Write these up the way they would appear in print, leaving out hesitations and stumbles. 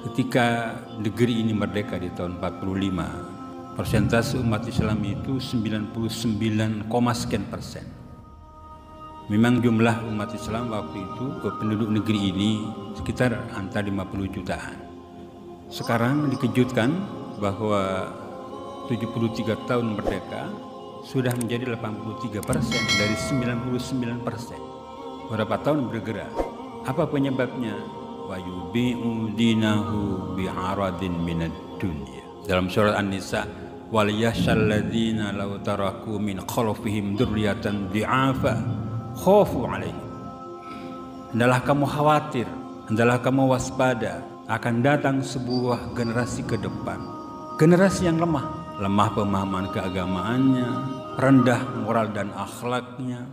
Ketika negeri ini merdeka di tahun 45, persentase umat Islam itu 99, sekian persen. Memang jumlah umat Islam waktu itu penduduk negeri ini sekitar antara 50 jutaan. Sekarang dikejutkan bahwa 73 tahun merdeka sudah menjadi 83% dari 99%. Berapa tahun bergerak? Apa penyebabnya? Wa yubi'u dinahu bi'aradin minad dunya. Dalam surat An-Nisa, wal yashal ladzina law taraku min khalfihim dzurriyyatan dhi'afa khafu 'alaihim. Hendaklah kamu khawatir, hendaklah kamu waspada, akan datang sebuah generasi ke depan. Generasi yang lemah pemahaman keagamaannya, rendah moral dan akhlaknya,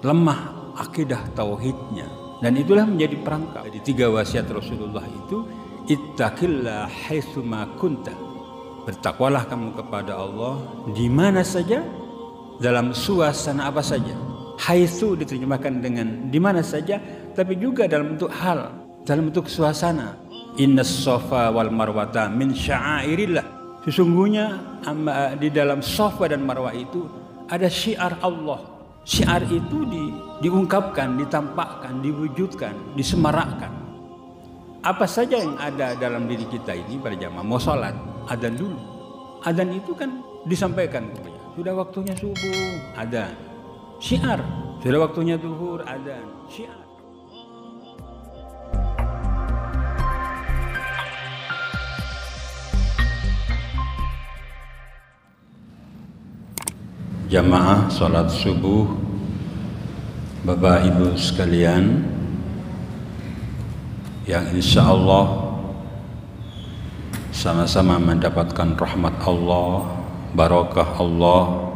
lemah akidah tauhidnya, dan itulah menjadi perangkap. Jadi 3 wasiat Rasulullah itu, ittaqillah haitsu ma kunta, bertakwalah kamu kepada Allah di mana saja, dalam suasana apa saja. Haitsu diterjemahkan dengan di mana saja, tapi juga dalam bentuk hal, dalam bentuk suasana. Innas safa wal marwata min sya'airillah. Sesungguhnya di dalam Safa dan Marwah itu ada syiar Allah. Syiar itu diungkapkan, ditampakkan, diwujudkan, disemarakkan. Apa saja yang ada dalam diri kita ini pada jamaah mau sholat, adzan dulu. Adzan itu kan disampaikan, sudah waktunya subuh, adzan. Syiar, sudah waktunya zuhur, adzan. Syiar. Jamaah sholat subuh, Bapak Ibu sekalian, yang insya Allah sama-sama mendapatkan rahmat Allah, barakah Allah,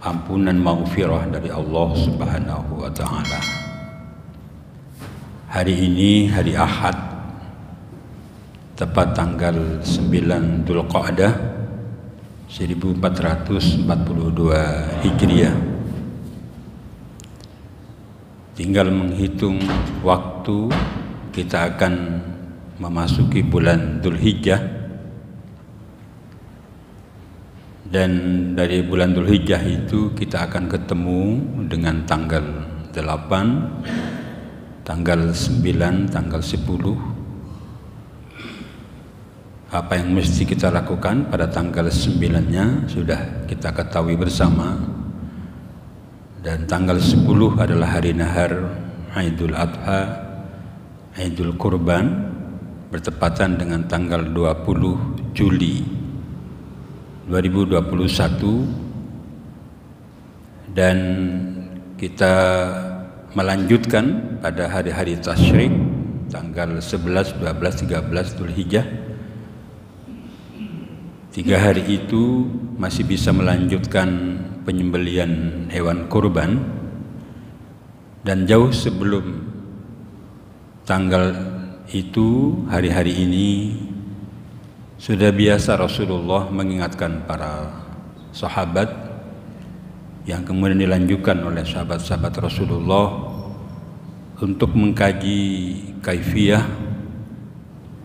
ampunan maghfirah dari Allah Subhanahu wa Ta'ala. Hari ini hari Ahad, tepat tanggal 9 Dzulqa'dah 1442 Hijriah. Tinggal menghitung waktu, kita akan memasuki bulan Dzulhijjah, dan dari bulan Dzulhijjah itu kita akan ketemu dengan tanggal 8, tanggal 9, tanggal 10. Apa yang mesti kita lakukan pada tanggal 9-nya sudah kita ketahui bersama, dan tanggal 10 adalah hari nahar Idul Adha, Idul Kurban, bertepatan dengan tanggal 20 Juli 2021, dan kita melanjutkan pada hari-hari tasyrik tanggal 11, 12, 13 Dzulhijjah. 3 hari itu masih bisa melanjutkan penyembelihan hewan kurban, dan jauh sebelum tanggal itu, hari-hari ini sudah biasa Rasulullah mengingatkan para sahabat, yang kemudian dilanjutkan oleh sahabat-sahabat Rasulullah untuk mengkaji kaifiyah,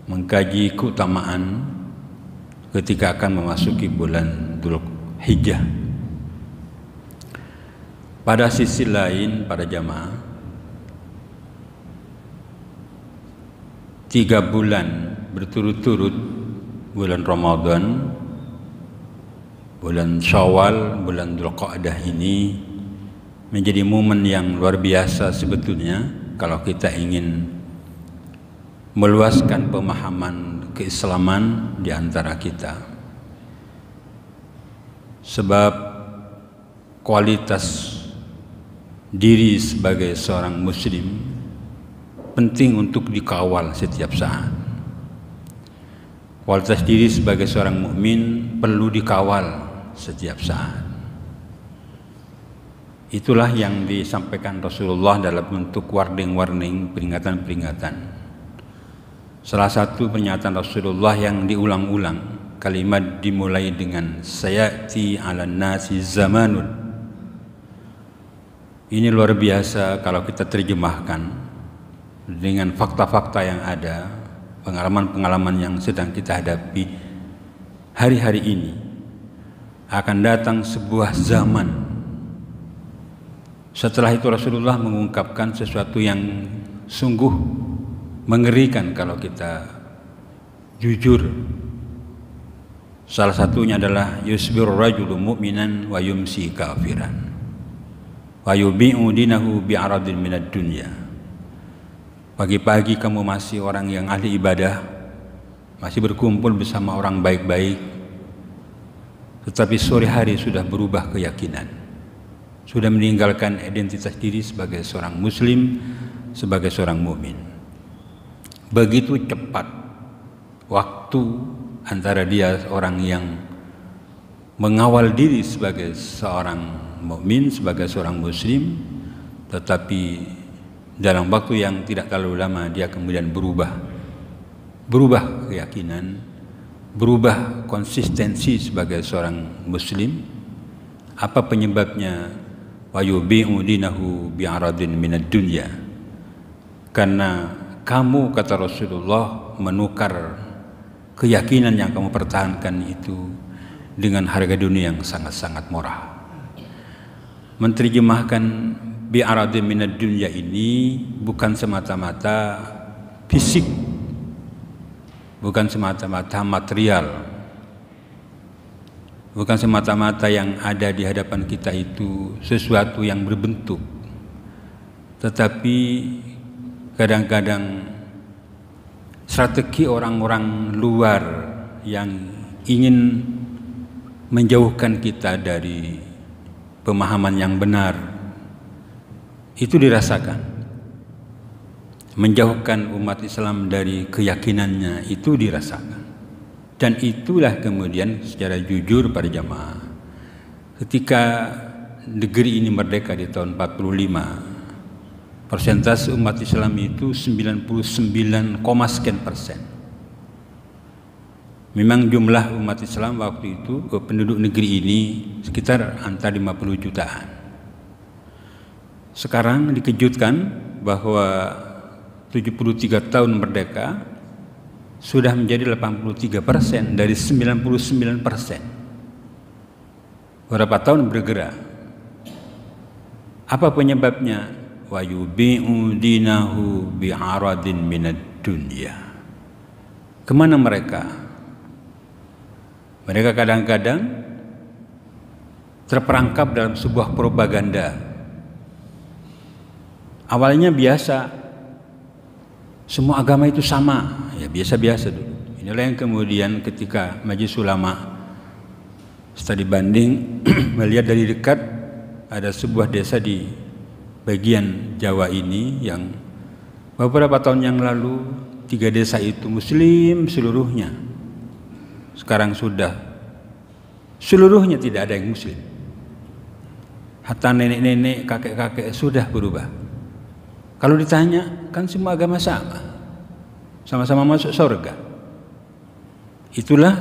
mengkaji keutamaan ketika akan memasuki bulan Dzulhijjah. Pada sisi lain, pada jamaah, 3 bulan berturut-turut, bulan Ramadan, bulan Syawal, bulan Dzulqa'dah ini menjadi momen yang luar biasa sebetulnya kalau kita ingin meluaskan pemahaman keislaman di antara kita. Sebab kualitas diri sebagai seorang muslim penting untuk dikawal setiap saat. Kualitas diri sebagai seorang mukmin perlu dikawal setiap saat. Itulah yang disampaikan Rasulullah dalam bentuk warning-warning, peringatan-peringatan. Salah satu pernyataan Rasulullah yang diulang-ulang, kalimat dimulai dengan sayati 'alan nasi zamanun. Ini luar biasa kalau kita terjemahkan dengan fakta-fakta yang ada, pengalaman-pengalaman yang sedang kita hadapi hari-hari ini, akan datang sebuah zaman. Setelah itu Rasulullah mengungkapkan sesuatu yang sungguh mengerikan kalau kita jujur. Salah satunya adalah yusbiru rajulu mu'minan wa yumsi kafiran wa yubi'u dinahu bi'aradin minad dunya. Pagi-pagi kamu masih orang yang ahli ibadah, masih berkumpul bersama orang baik-baik, tetapi sore hari sudah berubah keyakinan, sudah meninggalkan identitas diri sebagai seorang muslim, sebagai seorang mukmin. Begitu cepat waktu antara dia orang yang mengawal diri sebagai seorang mukmin, sebagai seorang muslim, tetapi dalam waktu yang tidak terlalu lama dia kemudian berubah keyakinan, berubah konsistensi sebagai seorang muslim. Apa penyebabnya? Wa yubi'u dinahu bi'aradin minad dunya. Karena kamu, kata Rasulullah, menukar keyakinan yang kamu pertahankan itu dengan harga dunia yang sangat-sangat murah. Menerjemahkan bi'aradin minad dunya ini bukan semata-mata fisik, bukan semata-mata material, bukan semata-mata yang ada di hadapan kita itu sesuatu yang berbentuk, tetapi kadang-kadang strategi orang-orang luar yang ingin menjauhkan kita dari pemahaman yang benar itu dirasakan. Menjauhkan umat Islam dari keyakinannya itu dirasakan. Dan itulah kemudian secara jujur pada jamaah, ketika negeri ini merdeka di tahun 45, persentase umat Islam itu 99, sekian persen. Memang jumlah umat Islam waktu itu penduduk negeri ini sekitar antara 50 jutaan. Sekarang dikejutkan bahwa 73 tahun merdeka sudah menjadi 83% dari 99%. Berapa tahun bergerak? Apa penyebabnya? Wa yubi'u dinahu bi'aradin minad dunya. Kemana mereka? Mereka kadang-kadang terperangkap dalam sebuah propaganda. Awalnya biasa, semua agama itu sama, ya biasa-biasa dulu. Inilah yang kemudian ketika Majelis Ulama studi banding melihat dari dekat ada sebuah desa di bagian Jawa ini yang beberapa tahun yang lalu 3 desa itu muslim seluruhnya. Sekarang sudah seluruhnya tidak ada yang muslim. Hatta nenek-nenek, kakek-kakek sudah berubah. Kalau ditanya, kan semua agama sama, sama-sama masuk surga. Itulah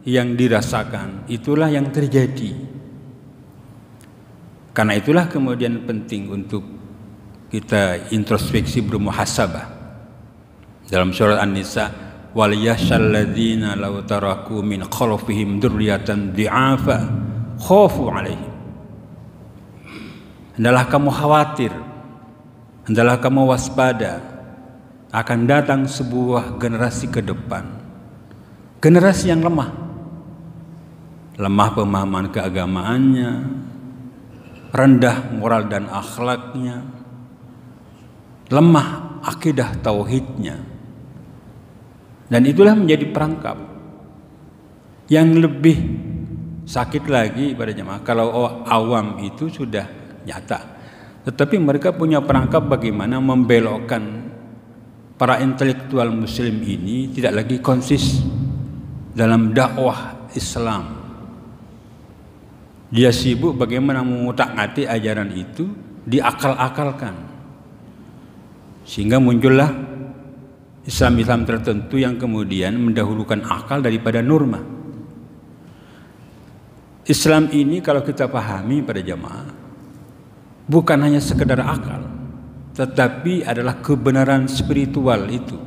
yang dirasakan, itulah yang terjadi. Karena itulah kemudian penting untuk kita introspeksi, bermuhasabah. Dalam surat An-Nisa, wal yashal ladzina law taraku min khalfihim dzurriyyatan dhi'afa khafu 'alaihim. Hendaklah kamu khawatir, hendaklah kamu waspada, akan datang sebuah generasi ke depan, generasi yang lemah pemahaman keagamaannya, rendah moral dan akhlaknya, lemah akidah tauhidnya. Dan itulah menjadi perangkap. Yang lebih sakit lagi pada jemaah, kalau awam itu sudah nyata, tetapi mereka punya perangkap bagaimana membelokkan para intelektual muslim ini tidak lagi konsis dalam dakwah Islam. Dia sibuk bagaimana mengutak-atik ajaran itu, diakal-akalkan, sehingga muncullah Islam tertentu yang kemudian mendahulukan akal daripada norma. Islam ini kalau kita pahami pada jamaah, bukan hanya sekedar akal, tetapi adalah kebenaran spiritual itu.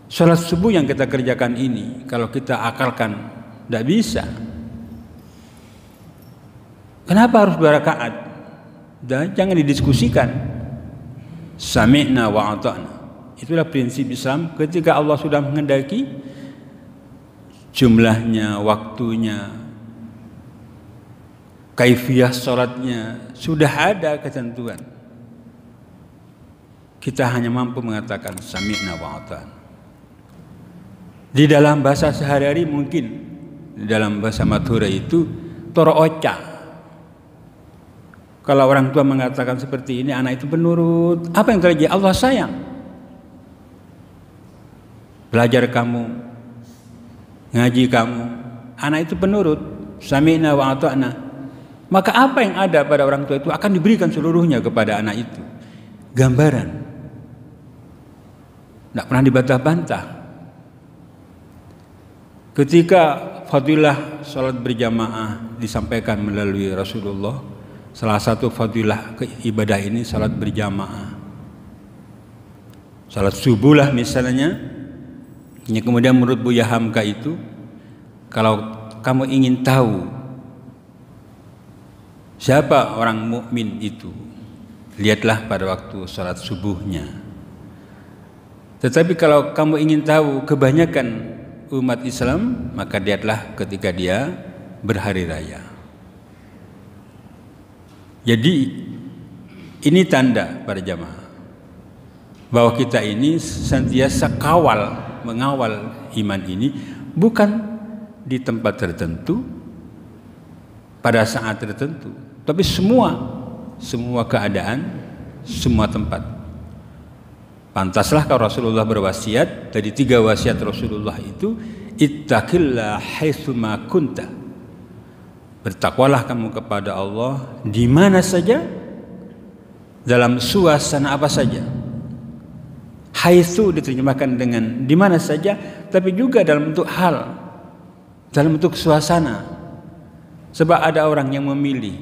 Sholat subuh yang kita kerjakan ini, kalau kita akalkan, tidak bisa. Kenapa harus 2 rakaat? Dan jangan didiskusikan. Sami'na wa ata'na. Itulah prinsip Islam. Ketika Allah sudah menghendaki, jumlahnya, waktunya, kaifiyah sholatnya, sudah ada ketentuan. Kita hanya mampu mengatakan sami'na wa ata'na. Di dalam bahasa sehari-hari mungkin, di dalam bahasa Madura itu toro oca. Kalau orang tua mengatakan seperti ini, anak itu penurut. Apa yang terjadi? Allah sayang. Belajar kamu, ngaji kamu, anak itu penurut. Sami'na wa ata'na. Maka apa yang ada pada orang tua itu akan diberikan seluruhnya kepada anak itu. Gambaran. Tidak pernah dibantah-bantah. Ketika fadilah sholat berjamaah disampaikan melalui Rasulullah, salah satu fadilah ibadah ini sholat berjamaah. Sholat subuh lah misalnya. Kemudian menurut Buya Hamka itu, kalau kamu ingin tahu siapa orang mukmin itu, lihatlah pada waktu sholat subuhnya. Tetapi kalau kamu ingin tahu kebanyakan umat Islam, maka lihatlah ketika dia berhari raya. Jadi ini tanda para jamaah bahwa kita ini senantiasa mengawal iman ini, bukan di tempat tertentu pada saat tertentu, tapi semua keadaan, semua tempat. Pantaslah kalau Rasulullah berwasiat, dari 3 wasiat Rasulullah itu, ittaqillah haitsuma kunta. Bertakwalah kamu kepada Allah di mana saja, dalam suasana apa saja. Haitsu diterjemahkan dengan di mana saja, tapi juga dalam bentuk hal, dalam bentuk suasana. Sebab ada orang yang memilih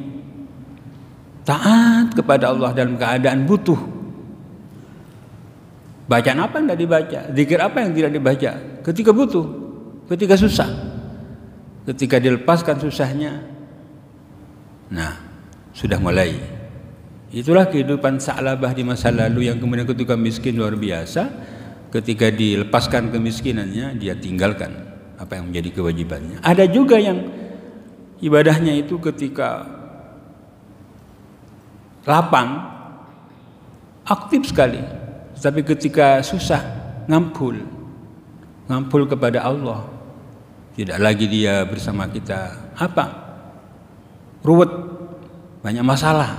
taat kepada Allah dalam keadaan butuh. Bacaan apa yang tidak dibaca, zikir apa yang tidak dibaca, ketika butuh, ketika susah, ketika dilepaskan susahnya, nah sudah mulai. Itulah kehidupan Sa'labah di masa lalu yang kemudian ketika miskin luar biasa, ketika dilepaskan kemiskinannya, dia tinggalkan apa yang menjadi kewajibannya. Ada juga yang ibadahnya itu ketika lapang, aktif sekali. Tapi ketika susah, ngampul kepada Allah. Tidak lagi dia bersama kita. Apa? Ruwet, banyak masalah.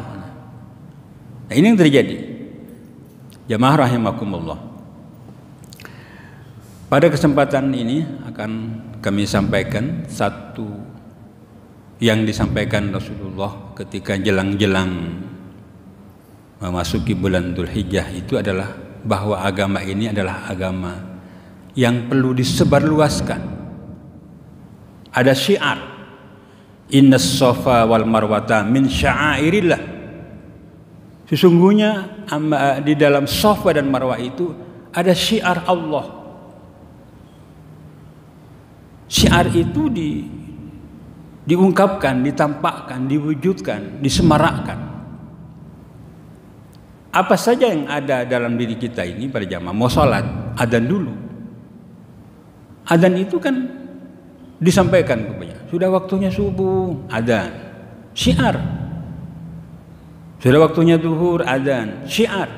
Nah, ini yang terjadi. Jamaah rahimakumullah. Pada kesempatan ini akan kami sampaikan satu yang disampaikan Rasulullah ketika jelang-jelang memasuki bulan Dzulhijjah, itu adalah bahwa agama ini adalah agama yang perlu disebarluaskan. Ada syiar, innas safa wal marwata min sya'airillah. Sesungguhnya di dalam Safa dan Marwah itu ada syiar Allah. Syiar itu diungkapkan, ditampakkan, diwujudkan, disemarakkan. Apa saja yang ada dalam diri kita ini pada jamaah, mau sholat, adzan dulu. Adzan itu kan disampaikan kepada, sudah waktunya subuh, adzan, syiar. Sudah waktunya zuhur, adzan, syiar.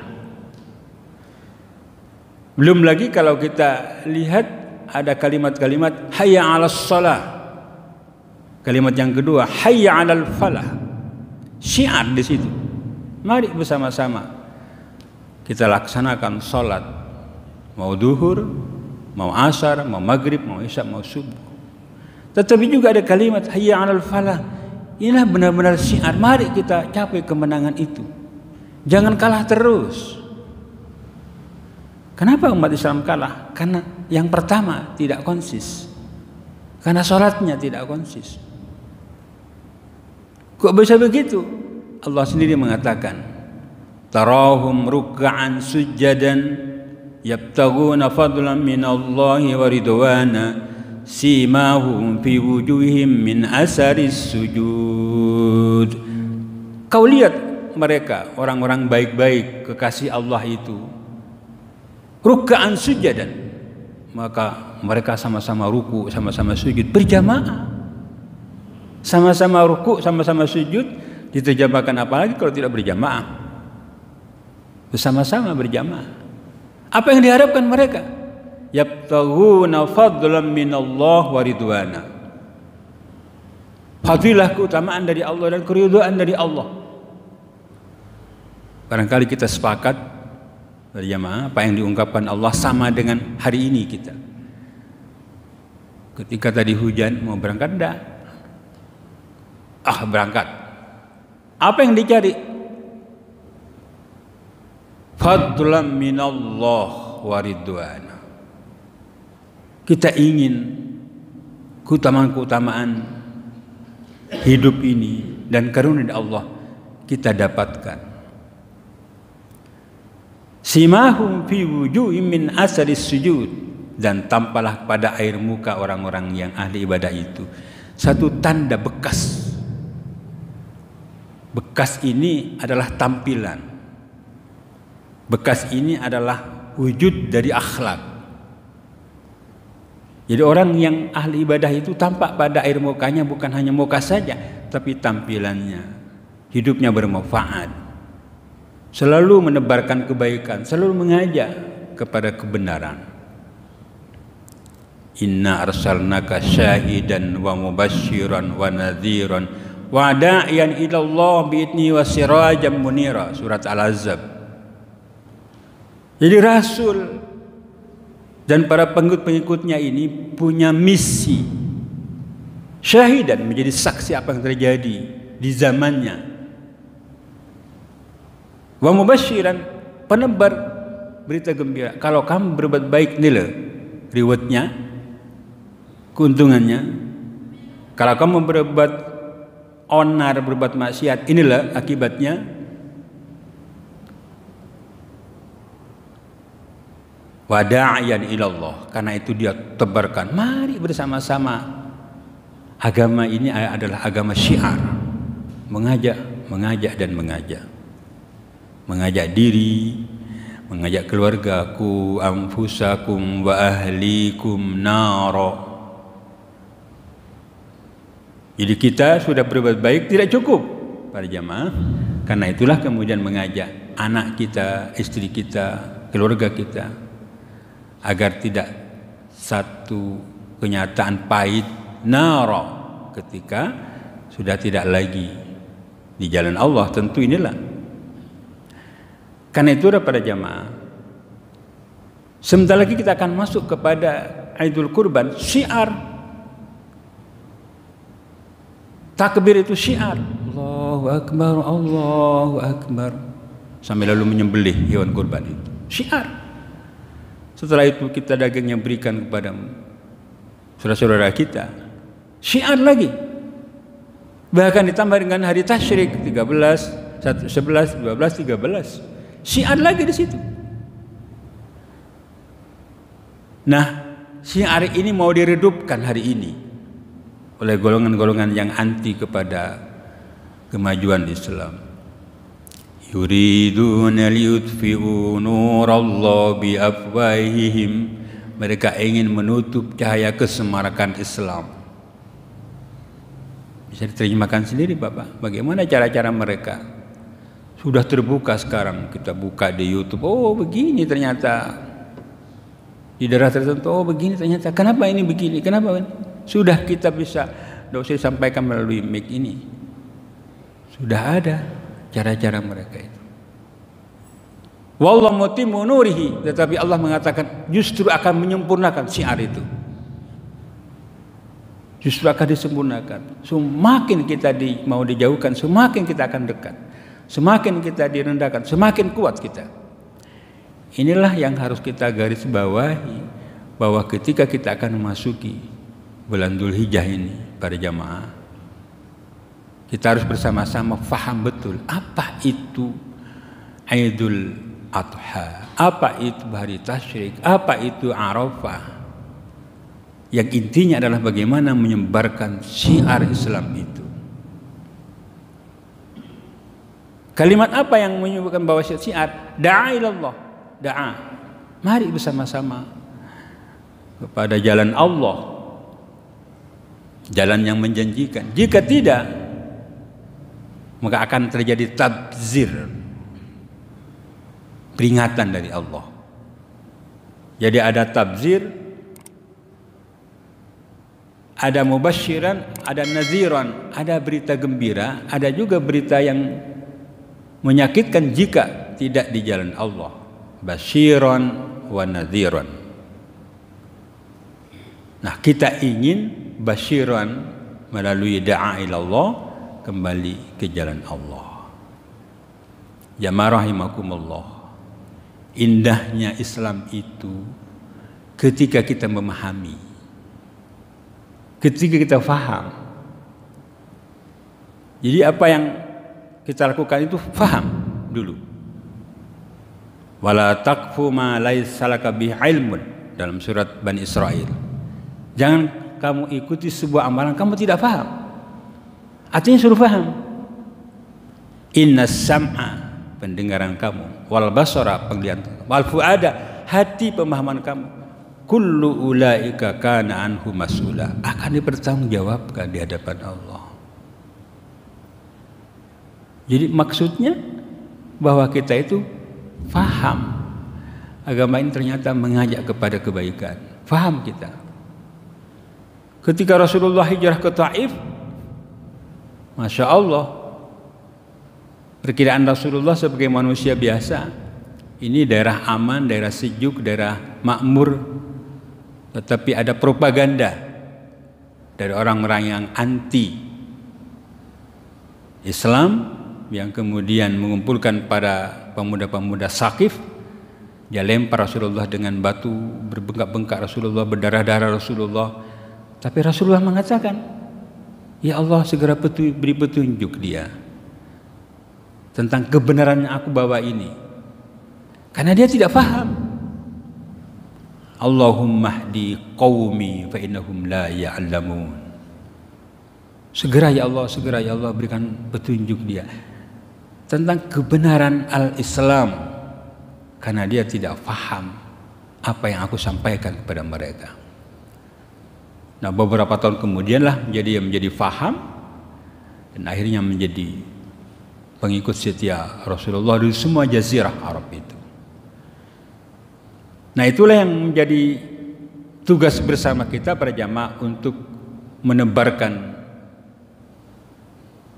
Belum lagi kalau kita lihat ada kalimat-kalimat hayya 'alas shalah. Kalimat yang kedua hayya 'alal falah. Syiar di situ. Mari bersama-sama kita laksanakan sholat, mau duhur, mau asar, mau maghrib, mau isya, mau subuh. Tetapi juga ada kalimat hayya 'alal falah. Inilah benar-benar syiar. Mari kita capai kemenangan itu. Jangan kalah terus. Kenapa umat Islam kalah? Karena yang pertama tidak konsis. Karena sholatnya tidak konsis. Kok bisa begitu? Allah sendiri mengatakan, tarahum ruk'an sujjadan yabtaghuna fadlan minallahi wa ridwana simahum fi wujuhihim min asaris sujud. Kau lihat mereka orang-orang baik-baik kekasih Allah itu ruk'an sujadan, maka mereka sama-sama ruku, sama-sama sujud berjamaah, sama-sama ruku, sama-sama sujud. Diterjemahkan apalagi kalau tidak berjamaah, bersama-sama berjamaah. Apa yang diharapkan mereka? Yabtaghuna fadlan minallah wa ridwana. Fadilah, keutamaan dari Allah dan keridhaan dari Allah. Barangkali kita sepakat berjamaah apa yang diungkapkan Allah sama dengan hari ini kita. Ketika tadi hujan mau berangkat enggak? Berangkat. Apa yang dicari? Fadlan minallah wa ridwana. Kita ingin keutamaan-keutamaan hidup ini dan karunia Allah kita dapatkan. Simahum fi wujuhihim min asaris sujud, dan tampalah pada air muka orang-orang yang ahli ibadah itu satu tanda bekas. Bekas ini adalah tampilan. Bekas ini adalah wujud dari akhlak. Jadi orang yang ahli ibadah itu tampak pada air mukanya bukan hanya muka saja, tapi tampilannya, hidupnya bermanfaat, selalu menebarkan kebaikan, selalu mengajak kepada kebenaran. Inna arsalnaka syahidan wa mubasysyiran wa nadhiran wa da'iyan ila Allah bi'idni wa sirajan munira, surat Al-Ahzab. Jadi Rasul dan para pengikut-pengikutnya ini punya misi syahidan, menjadi saksi apa yang terjadi di zamannya, wa mubasysyiran, penebar berita gembira. Kalau kamu berbuat baik, nilai rewardnya, keuntungannya. Kalau kamu berbuat onar, berbuat maksiat, inilah akibatnya. Wada'iyan ilallah, karena itu dia tebarkan, mari bersama-sama. Agama ini adalah agama syiar, mengajak dan mengajak. Mengajak diri, mengajak keluarga, ku anfusakum wa ahlikum nara. Jadi kita sudah berbuat baik tidak cukup para jamaah, karena itulah kemudian mengajak anak kita, istri kita, keluarga kita, agar tidak satu kenyataan pahit nara ketika sudah tidak lagi di jalan Allah. Tentu inilah. Karena itu para jamaah, sebentar lagi kita akan masuk kepada Idul Kurban. Syiar takbir itu syiar, Allahu Akbar, Allahu Akbar, sampai lalu menyembelih hewan kurban itu syiar. Setelah itu kita dagingnya berikan kepada saudara-saudara kita, syiar lagi. Bahkan ditambah dengan hari tasyrik 13, 11, 12, 13, syiar lagi di situ. Nah, syiar ini mau diredupkan hari ini oleh golongan-golongan yang anti kepada kemajuan Islam. Yuriduna liyutfi'u nurallah biafwahihim, mereka ingin menutup cahaya kesemarakan Islam. Bisa diterjemahkan sendiri Bapak, bagaimana cara-cara mereka. Sudah terbuka sekarang, kita buka di YouTube, oh begini ternyata. Di daerah tertentu, oh begini ternyata. Kenapa ini begini? Kenapa ini? Sudah kita bisa, tidak usah disampaikan melalui mic ini. Sudah ada cara-cara mereka itu. Wallahu mutimmu nurihi, tetapi Allah mengatakan justru akan menyempurnakan syiar itu. Justru akan disempurnakan. Semakin kita mau dijauhkan, semakin kita akan dekat. Semakin kita direndahkan, semakin kuat kita. Inilah yang harus kita garis bawahi, bahwa ketika kita akan memasuki bulan Dzulhijjah ini, para jamaah, kita harus bersama-sama faham betul apa itu Idul Adha, apa itu hari tasyrik, apa itu Arafah. Yang intinya adalah bagaimana menyebarkan syiar Islam itu. Kalimat apa yang menyebutkan bahwa syiar? Da'a ilallah, da'a. Mari bersama-sama kepada jalan Allah, jalan yang menjanjikan. Jika tidak, maka akan terjadi tabzir, peringatan dari Allah. Jadi ada tabzir, ada mubasyiran, ada naziran, ada berita gembira, ada juga berita yang menyakitkan jika tidak di jalan Allah. Basyiran wa naziran. Nah, kita ingin basyiran melalui da'a ilallah, kembali ke jalan Allah. Jamaah rahimakumullah. Indahnya Islam itu ketika kita memahami, ketika kita faham. Jadi apa yang kita lakukan itu faham dulu. Wala taqfu ma laisa laka bihi ilmun, dalam surat Bani Israil. Jangan kamu ikuti sebuah amalan kamu tidak faham. Artinya suruh faham. Innas sam'a, pendengaran kamu, wal basara, penglihatan, wal fuada, hati pemahaman kamu, kullu ulaika kana anhu mas'ula, akan dipertanggungjawabkan di hadapan Allah. Jadi maksudnya bahwa kita itu faham agama ini ternyata mengajak kepada kebaikan. Faham kita. Ketika Rasulullah hijrah ke Taif, Masya Allah, perkiraan Rasulullah sebagai manusia biasa, ini daerah aman, daerah sejuk, daerah makmur, tetapi ada propaganda dari orang-orang yang anti Islam, yang kemudian mengumpulkan para pemuda-pemuda Saqif. Dia lempar Rasulullah dengan batu, berbengkak-bengkak Rasulullah, berdarah-darah Rasulullah. Tapi Rasulullah mengatakan, ya Allah, segera beri petunjuk dia tentang kebenaran yang aku bawa ini. Karena dia tidak paham. Allahumma hdi qaumi fa innahum la ya'lamun. Segera ya Allah berikan petunjuk dia tentang kebenaran al-Islam, karena dia tidak paham apa yang aku sampaikan kepada mereka. Nah, beberapa tahun kemudianlah menjadi faham dan akhirnya menjadi pengikut setia Rasulullah di semua jazirah Arab itu. Nah, itulah yang menjadi tugas bersama kita para jamaah untuk menebarkan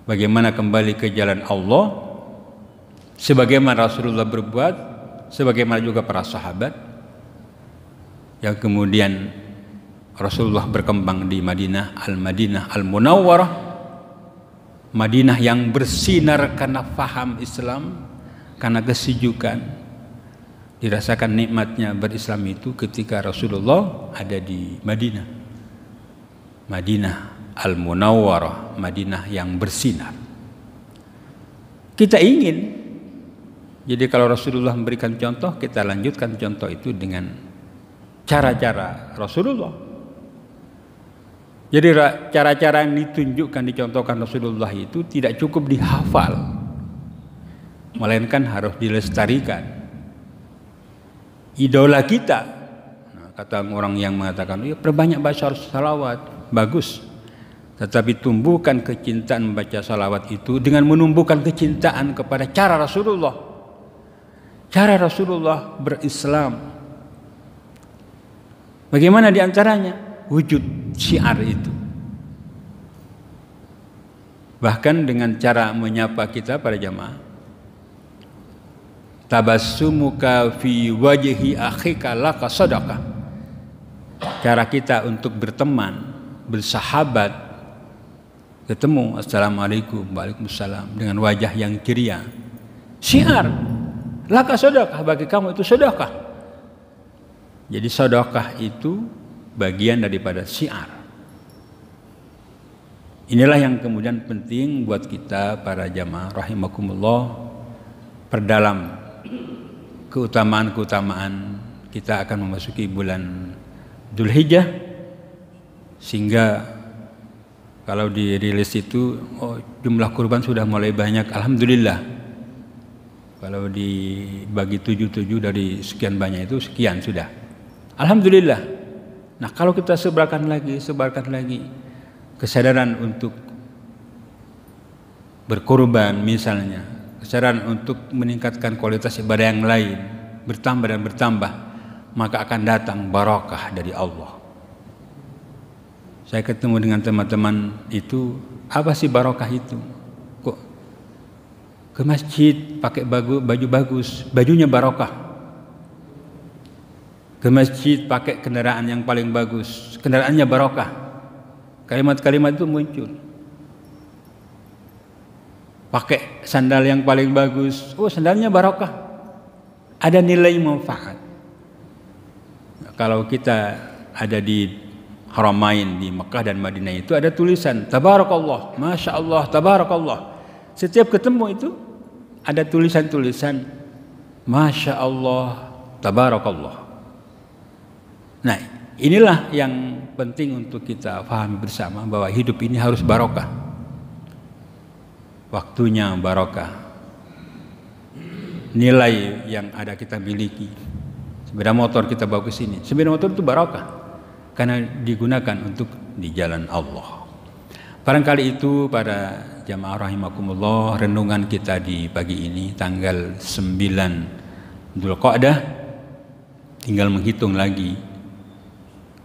bagaimana kembali ke jalan Allah, sebagaimana Rasulullah berbuat, sebagaimana juga para sahabat, yang kemudian Rasulullah berkembang di Madinah, Al-Madinah Al-Munawwarah, Madinah yang bersinar karena faham Islam, karena kesejukan. Dirasakan nikmatnya berislam itu ketika Rasulullah ada di Madinah, Madinah Al-Munawwarah, Madinah yang bersinar. Kita ingin, jadi kalau Rasulullah memberikan contoh, kita lanjutkan contoh itu dengan cara-cara Rasulullah. Jadi cara-cara yang ditunjukkan, dicontohkan Rasulullah itu tidak cukup dihafal, melainkan harus dilestarikan. Idola kita, kata orang yang mengatakan, ya perbanyak baca salawat, bagus. Tetapi tumbuhkan kecintaan membaca salawat itu dengan menumbuhkan kecintaan kepada cara Rasulullah. Cara Rasulullah berislam. Bagaimana diantaranya? Wujud syiar itu. Bahkan dengan cara menyapa kita para jamaah, tabassumuka fi wajhi akhika laka sadaqah. Cara kita untuk berteman, bersahabat, ketemu, assalamualaikum, waalaikumsalam, dengan wajah yang ceria, syiar, laka sadaqah, bagi kamu itu sedekah. Jadi sedekah itu bagian daripada syiar. Inilah yang kemudian penting buat kita para jamaah rahimakumullah, perdalam keutamaan-keutamaan kita akan memasuki bulan Dzulhijjah, sehingga kalau dirilis itu jumlah kurban sudah mulai banyak, alhamdulillah. Kalau dibagi 7 dari sekian banyak itu sekian sudah, alhamdulillah. Nah, kalau kita sebarkan lagi kesadaran untuk berkorban misalnya, kesadaran untuk meningkatkan kualitas ibadah yang lain, bertambah dan bertambah, maka akan datang barakah dari Allah. Saya ketemu dengan teman-teman itu, apa sih barakah itu? Kok ke masjid pakai baju bagus, bajunya barakah. Ke masjid pakai kendaraan yang paling bagus, kendaraannya barakah. Kalimat-kalimat itu muncul. Pakai sandal yang paling bagus, sandalnya barakah. Ada nilai manfaat. Kalau kita ada di Haramain di Mekah dan Madinah itu ada tulisan Tabarakallah, Masya Allah, Tabarakallah. Setiap ketemu itu ada tulisan-tulisan Masya Allah, Tabarakallah. Nah, inilah yang penting untuk kita pahami bersama, bahwa hidup ini harus barokah. Waktunya barokah. Nilai yang ada kita miliki. Sepeda motor kita bawa ke sini. Sepeda motor itu barokah karena digunakan untuk di jalan Allah. Barangkali itu para jamaah rahimakumullah, renungan kita di pagi ini tanggal 9 Dzulqa'dah. Tinggal menghitung lagi.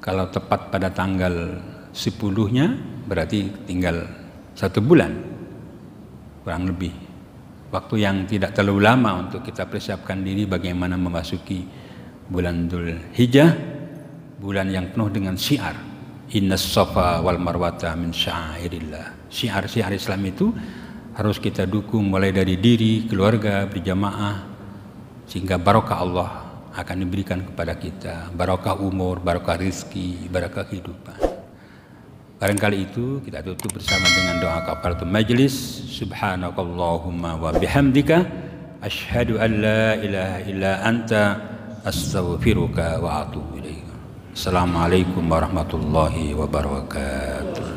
Kalau tepat pada tanggal 10-nya berarti tinggal 1 bulan kurang lebih. Waktu yang tidak terlalu lama untuk kita persiapkan diri bagaimana memasuki bulan Dzulhijjah, bulan yang penuh dengan syiar. Innas safa wal marwata min sya'airillah. Syiar-syiar Islam itu harus kita dukung mulai dari diri, keluarga, berjamaah, sehingga barokah Allah akan diberikan kepada kita. Barokah umur, barokah rizki, barokah kehidupan. Barangkali itu kita tutup bersama dengan doa kafaratul majlis. Subhanakallahumma wa bihamdika asyhadu an la ilaha illa anta astaghfiruka wa atubu ilaik. Assalamualaikum warahmatullahi wabarakatuh.